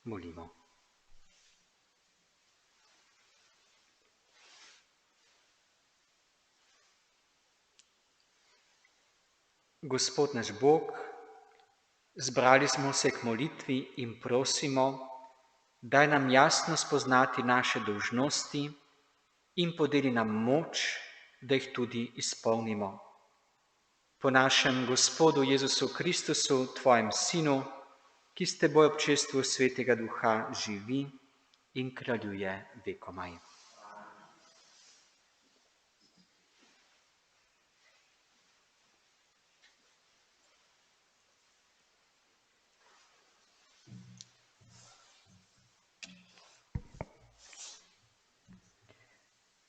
Molimo. Gospod naš Bog, zbrali smo se k molitvi in prosimo, daj nam jasno spoznati naše dolžnosti in podeli nam moč, da jih tudi izpolnimo. Po našem Gospodu Jezusu Kristusu, Tvojem Sinu, ki s Teboj v občestvu Svetega Duha živi in kraljuje vekomaj.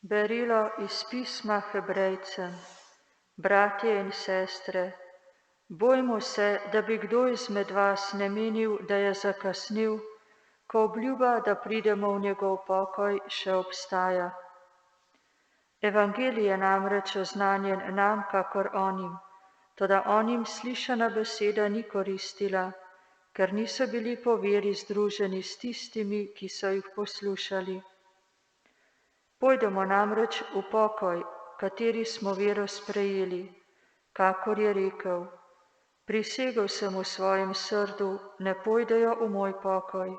Berilo iz pisma Hebrejcem. Bratje in sestre, bojmo se, da bi kdo izmed vas ne menil, da je zakasnil, ko obljuba, da pridemo v njegov pokoj, še obstaja. Evangelij je namreč oznanjen nam kakor onim, toda onim slišana beseda ni koristila, ker niso bili po veri združeni s tistimi, ki so jih poslušali. Pojdemo namreč v pokoj, kateri smo vero sprejeli, kakor je rekel, prisegel sem v svojem srdu, ne pojdejo v moj pokoj.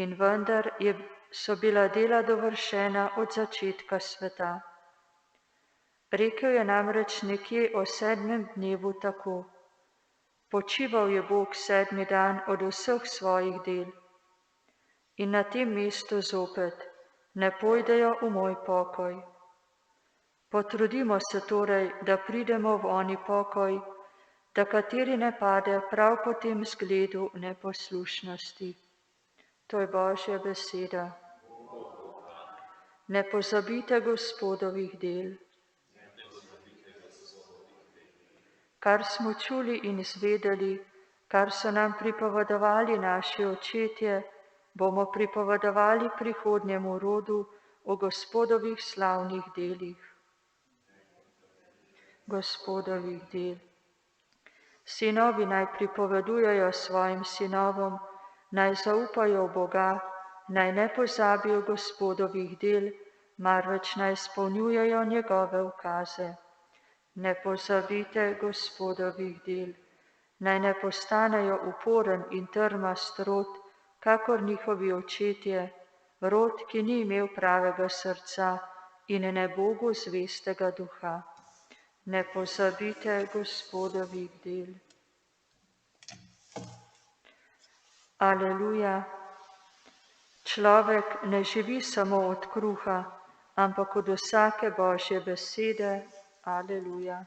In vendar so bila dela dovršena od začetka sveta. Rekel je namreč nekje o 7. dnevu tako. Počival je Bog 7. dan od vseh svojih del. In na tem mestu zopet, ne pojdejo v moj pokoj. Potrudimo se torej, da pridemo v oni pokoj, da kateri ne pade prav po tem zgledu neposlušnosti. To je Božja beseda. Ne pozabite Gospodovih del. Kar smo čuli in izvedeli, kar so nam pripovedovali naši očetje, bomo pripovedovali prihodnjemu rodu o Gospodovih slavnih delih. Gospodovih del. Sinovi naj pripovedujejo svojim sinovom, naj zaupajo v Boga, naj ne pozabijo Gospodovih del, marveč naj izpolnjujejo njegove ukaze. Ne pozabite Gospodovih del, naj ne postanejo uporen in trmast rod, kakor njihovi očetje, rod, ki ni imel pravega srca in ne Bogu zvestega duha. Ne pozabite Gospodovih del. Aleluja. Človek ne živi samo od kruha, ampak od vsake Božje besede. Aleluja.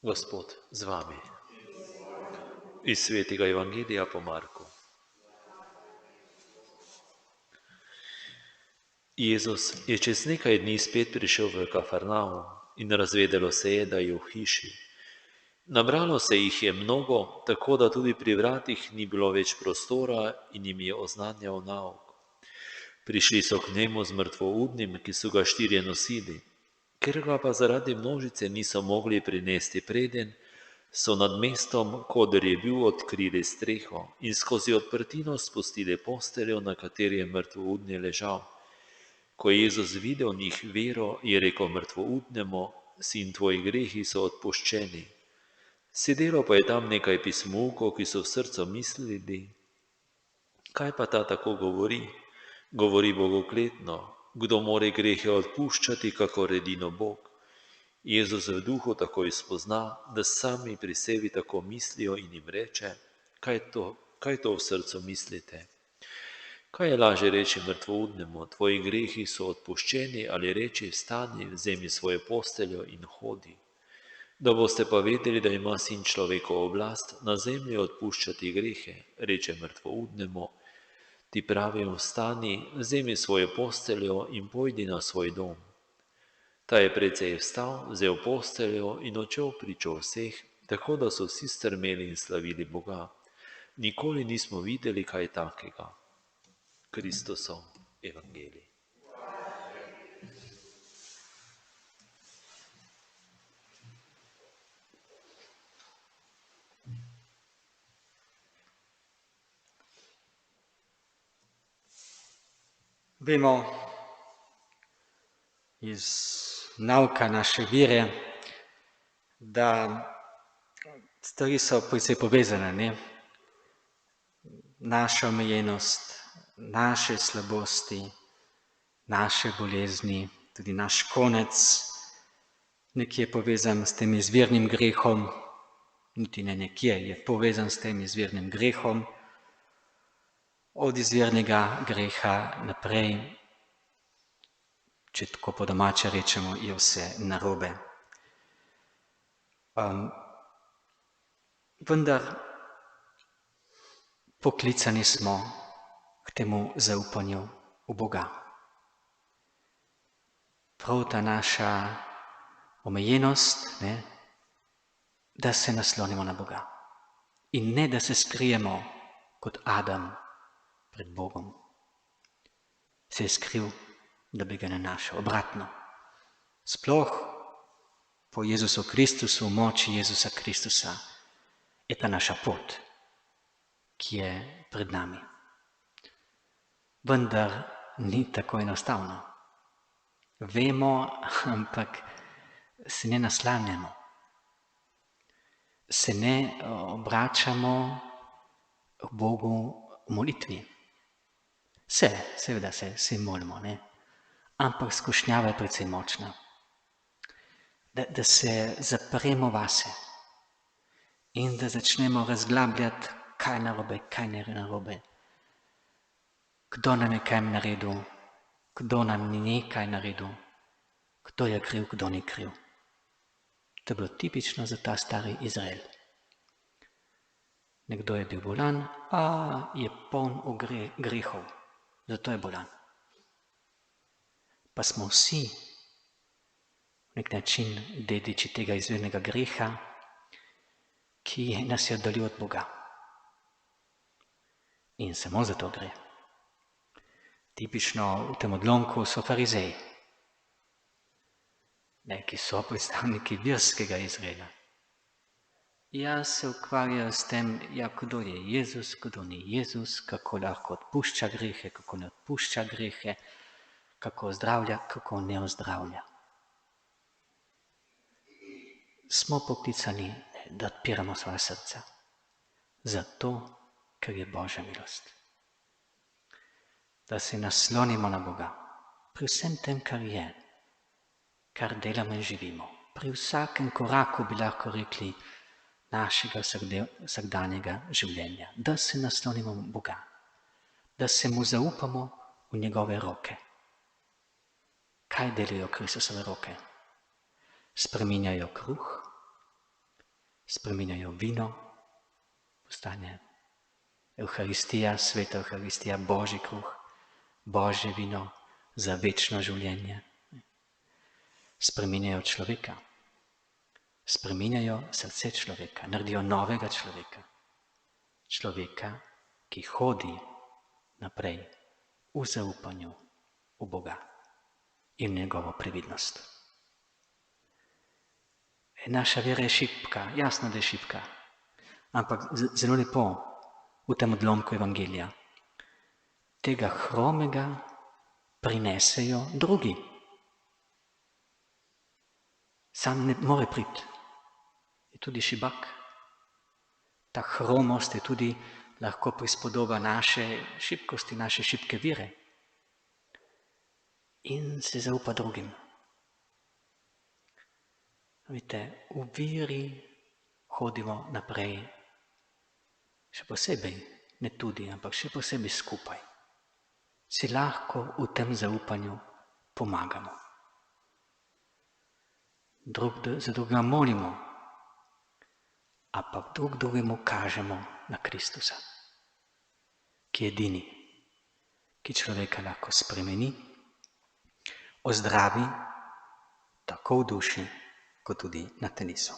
Gospod z vami. Iz Svetega Evangelija po Marku. Jezus je čez nekaj dni spet prišel v Kafarnaum in razvedelo se je, da je v hiši. Nabralo se jih je mnogo, tako da tudi pri vratih ni bilo več prostora in jim je oznanjal nauk. Prišli so k njemu z mrtvoudnim, ki so ga 4 nosili. Ker ga pa zaradi množice niso mogli prinesti preden, so nad mestom, koder je bil, odkrili streho in skozi odprtino spustili posteljo, na kateri je mrtvoudni ležal. Ko je Jezus videl njih vero, je rekel mrtvoudnemu, sin, tvoji grehi so odpuščeni. Sedelo pa je tam nekaj pismukov, ki so v srcu mislili, kaj pa ta tako govori? Govori bogokletno, kdo more grehe odpuščati, kakor edino Bog. Jezus v duhu takoj spozna, da sami pri sebi tako mislijo in jim reče, kaj to v srcu mislite? Kaj je lažje reči mrtvoudnemu, tvoji grehi so odpuščeni, ali reči, vstani, vzemi svojo posteljo in hodi? Da boste pa vedeli, da ima sin človekov oblast na zemlji odpuščati grehe, reče mrtvoudnemu, ti pravim, vstani, vzemi svojo posteljo in pojdi na svoj dom. Ta je precej vstal, vzel posteljo in odšel pričo vseh, tako da so vsi strmeli in slavili Boga. Nikoli nismo videli kaj takega. Kristusov evangelij. Vemo iz nauka naše vere, da stvari so precej povezane, ne? Naša omejenost, naše slabosti, naše bolezni, tudi naš konec, nekje je povezan s tem izvirnim grehom, niti ne nekje, je povezan s tem izvirnim grehom, od izvirnega greha naprej, če tako po domače rečemo, je vse narobe. Vendar poklicani smo k temu zaupanju v Boga. Prav ta naša omejenost, ne, da se naslonimo na Boga. In ne, da se skrijemo kot Adam pred Bogom. Se je skril, da bi ga ne našel. Obratno. Sploh po Jezusu Kristusu, v moči Jezusa Kristusa, je ta naša pot, ki je pred nami. Vendar ni tako enostavno. Vemo, ampak se ne naslanjamo. Se ne obračamo k Bogu v molitvi. Seveda se molimo, ne? Ampak skušnjava je precej močna. Da se zapremo vase in da začnemo razglabljati, kaj je narobe, kaj ne je narobe. Kdo nam je kaj naredil, kdo nam ni nekaj naredil, kdo je kriv, kdo ni kriv. To je bilo tipično za ta stari Izrael. Nekdo je bil bolan, je poln grehov, zato je bolan. Pa smo vsi v nek način dediči tega izvirnega greha, ki nas je oddaljil od Boga. In samo za to gre. Tipično v tem odlomku so farizeji, ki so predstavniki verskega Izraela. Se ukvarjajo s tem, kdo je Jezus, kdo ni Jezus, kako lahko odpušča grehe, kako ne odpušča grehe, kako zdravlja, kako ne ozdravlja. Smo poklicani, da odpiramo svoja srca. Zato, ker je Božja milost. Da se naslonimo na Boga. Pri vsem tem, kar je, kar delamo in živimo. Pri vsakem koraku bi lahko rekli našega vsakdanjega življenja. Da se naslonimo na Boga. Da se mu zaupamo v njegove roke. Kaj delajo Kristusove roke? Spreminjajo kruh, spreminjajo vino, postane Evharistija, sveta Evharistija, Božji kruh, Božje vino za večno življenje. Spreminjajo človeka, spreminjajo srce človeka, naredijo novega človeka. Človeka, ki hodi naprej v zaupanju v Boga in njegovo previdnost. Naša vera je šibka, jasno, da je šibka, ampak zelo lepo v tem odlomku Evangelija. Tega hromega prinesejo drugi. Sam ne more priti. Je tudi šibak. Ta hromost je tudi lahko prispodoba naše šibkosti, naše šibke vere. In se zaupa drugim. Vidite, v veri hodimo naprej, še posebej, ne tudi, ampak še posebej skupaj. Si lahko v tem zaupanju pomagamo. Za drugega molimo, ampak drug drugemu kažemo na Kristusa, ki je edini, ki človeka lahko spremeni, ozdravi tako v duši, kot tudi na telesu.